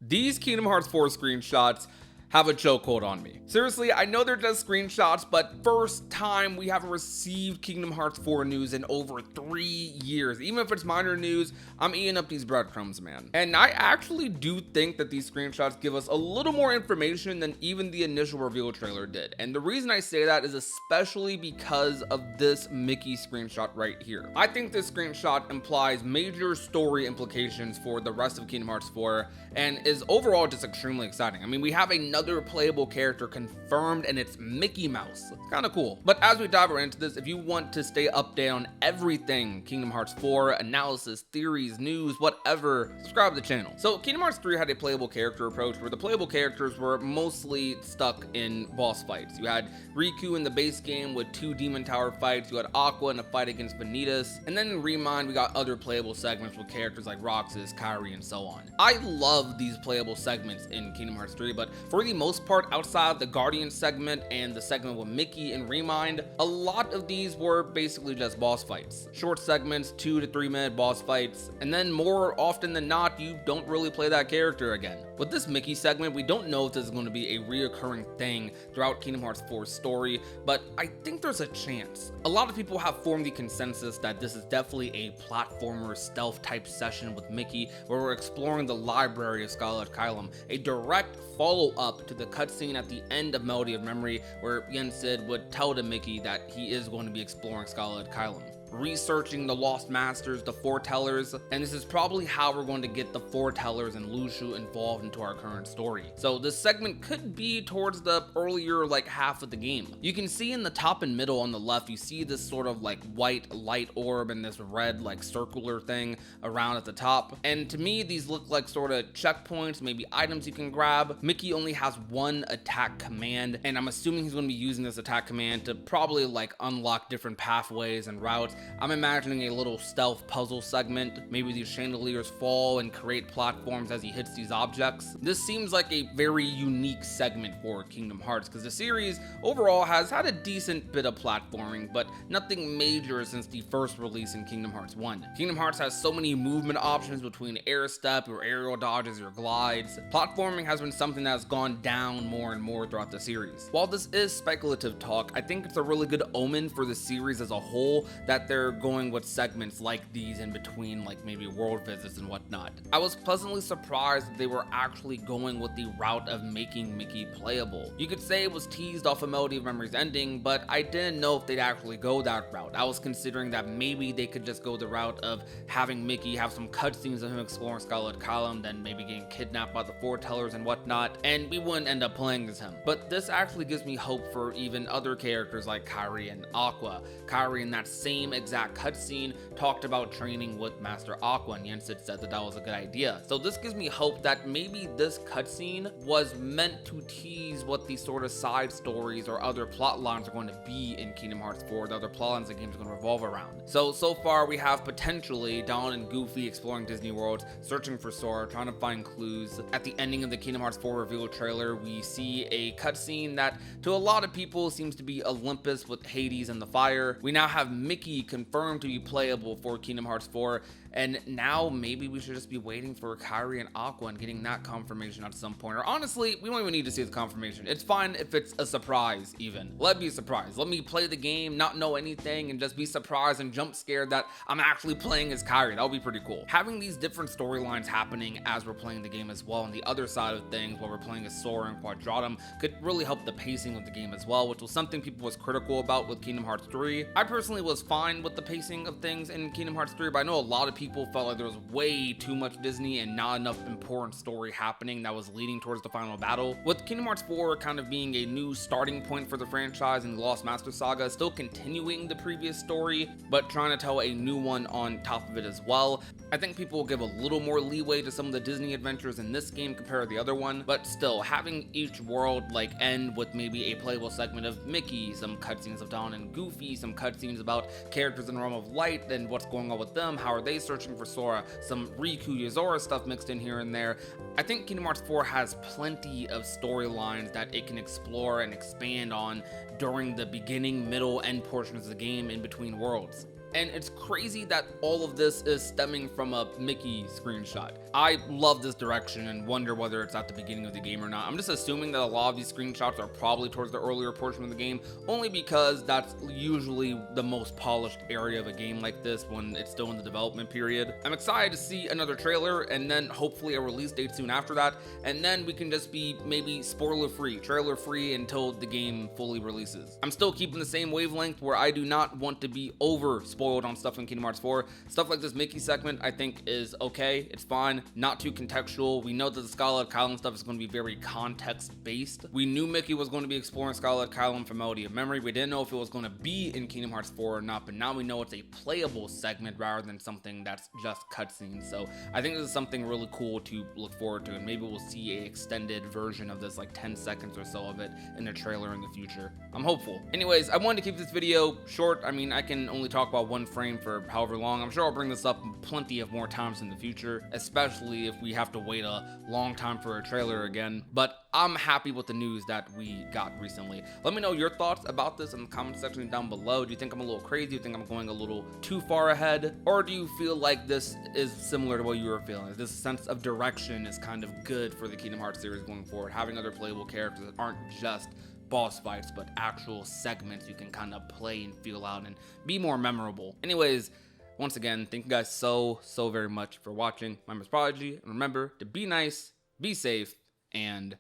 These Kingdom Hearts 4 screenshots have a chokehold on me. Seriously, I know they're just screenshots, but first time we haven't received Kingdom Hearts 4 news in over 3 years. Even if it's minor news, I'm eating up these breadcrumbs, man. And I actually do think that these screenshots give us a little more information than even the initial reveal trailer did. And the reason I say that is especially because of this Mickey screenshot right here. I think this screenshot implies major story implications for the rest of Kingdom Hearts 4 and is overall just extremely exciting. I mean, we have another playable character confirmed and it's Mickey Mouse. Kind of cool. But as we dive right into this, if you want to stay updated on everything Kingdom Hearts 4, analysis, theories, news, whatever, subscribe to the channel. So Kingdom Hearts 3 had a playable character approach where the playable characters were mostly stuck in boss fights. You had Riku in the base game with 2 Demon Tower fights, you had Aqua in a fight against Vanitas, and then in Remind we got other playable segments with characters like Roxas, Kairi, and so on. I love these playable segments in Kingdom Hearts 3, but for the most part, outside of the Guardian segment and the segment with Mickey and Remind, a lot of these were basically just boss fights. Short segments, 2 to 3 minute boss fights, and then more often than not, you don't really play that character again. With this Mickey segment, we don't know if this is going to be a reoccurring thing throughout Kingdom Hearts 4's story, but I think there's a chance. A lot of people have formed the consensus that this is definitely a platformer stealth type session with Mickey where we're exploring the library of Scarlet Kylam, a direct follow-up to the cutscene at the end of Melody of Memory where Yensid would tell to Mickey that he is going to be exploring Scarlet Kylam, researching the Lost Masters, the Foretellers, and this is probably how we're going to get the Foretellers and Luxu involved into our current story. So this segment could be towards the earlier half of the game. You can see in the top and middle on the left, you see this sort of white light orb and this red circular thing around at the top. And to me, these look like sort of checkpoints, maybe items you can grab. Mickey only has one attack command, and I'm assuming he's going to be using this attack command to probably unlock different pathways and routes. I'm imagining a little stealth puzzle segment. Maybe these chandeliers fall and create platforms as he hits these objects. This seems like a very unique segment for Kingdom Hearts because the series overall has had a decent bit of platforming, but nothing major since the first release in Kingdom Hearts 1. Kingdom Hearts has so many movement options between air step, your aerial dodges, your glides. Platforming has been something that has gone down more and more throughout the series. While this is speculative talk, I think it's a really good omen for the series as a whole that they're going with segments like these in between maybe world visits and whatnot. I was pleasantly surprised that they were actually going with the route of making Mickey playable. You could say it was teased off of Melody of Memory's ending, but I didn't know if they'd actually go that route. I was considering that maybe they could just go the route of having Mickey have some cutscenes of him exploring Scarlet Kylam, then maybe getting kidnapped by the Foretellers and whatnot, and we wouldn't end up playing as him. But this actually gives me hope for even other characters like Kairi and Aqua. Kairi in that same exact cutscene talked about training with Master Aqua, and Yensid said that was a good idea. So this gives me hope that maybe this cutscene was meant to tease what these sort of side stories or other plot lines are going to be in Kingdom Hearts 4, the other plot lines the game's going to revolve around. So far we have potentially Donald and Goofy exploring Disney World, searching for Sora, trying to find clues. At the ending of the Kingdom Hearts 4 reveal trailer, we see a cutscene that to a lot of people seems to be Olympus with Hades and the fire. We now have Mickey confirmed to be playable for Kingdom Hearts 4, and now maybe we should just be waiting for Kairi and Aqua and getting that confirmation at some point. Or honestly, we don't even need to see the confirmation. It's fine if it's a surprise even. Let me be surprised. Let me play the game, not know anything, and just be surprised and jump scared that I'm actually playing as Kairi. That would be pretty cool. Having these different storylines happening as we're playing the game as well on the other side of things while we're playing as Sora and Quadratum could really help the pacing of the game as well, which was something people was critical about with Kingdom Hearts 3. I personally was fine with the pacing of things in Kingdom Hearts 3, but I know a lot of people felt like there was way too much Disney and not enough important story happening that was leading towards the final battle. With Kingdom Hearts 4 kind of being a new starting point for the franchise and the Lost Master saga, still continuing the previous story, but trying to tell a new one on top of it as well, I think people will give a little more leeway to some of the Disney adventures in this game compared to the other one, but still, having each world end with maybe a playable segment of Mickey, some cutscenes of Donald and Goofy, some cutscenes about characters in the Realm of Light and what's going on with them, how are they searching for Sora, some Riku Yozora stuff mixed in here and there. I think Kingdom Hearts 4 has plenty of storylines that it can explore and expand on during the beginning, middle, end portions of the game in between worlds. And it's crazy that all of this is stemming from a Mickey screenshot. I love this direction and wonder whether it's at the beginning of the game or not. I'm just assuming that a lot of these screenshots are probably towards the earlier portion of the game, only because that's usually the most polished area of a game like this when it's still in the development period. I'm excited to see another trailer and then hopefully a release date soon after that, and then we can just be maybe spoiler free, trailer free until the game fully releases. I'm still keeping the same wavelength where I do not want to be over spoiled on stuff in Kingdom Hearts 4. Stuff like this Mickey segment I think is okay, it's fine, not too contextual. We know that the Scarlet Kylan stuff is going to be very context based. We knew Mickey was going to be exploring Scarlet Kylan from Melody of Memory. We didn't know if it was going to be in Kingdom Hearts 4 or not, but now we know it's a playable segment rather than something that's just cutscenes. So I think this is something really cool to look forward to, and maybe we'll see an extended version of this, like 10 seconds or so of it in the trailer in the future. I'm hopeful. Anyways, I wanted to keep this video short. I mean, I can only talk about one frame for however long. I'm sure I'll bring this up plenty of more times in the future, especially if we have to wait a long time for a trailer again. But I'm happy with the news that we got recently. Let me know your thoughts about this in the comment section down below. Do you think I'm a little crazy? Do you think I'm going a little too far ahead? Or do you feel like this is similar to what you were feeling? This sense of direction is kind of good for the Kingdom Hearts series going forward, having other playable characters that aren't just boss fights, but actual segments you can kind of play and feel out and be more memorable. Anyways, once again, thank you guys so very much for watching. My name is Prodigy, and remember to be nice, be safe, and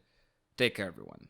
take care, everyone.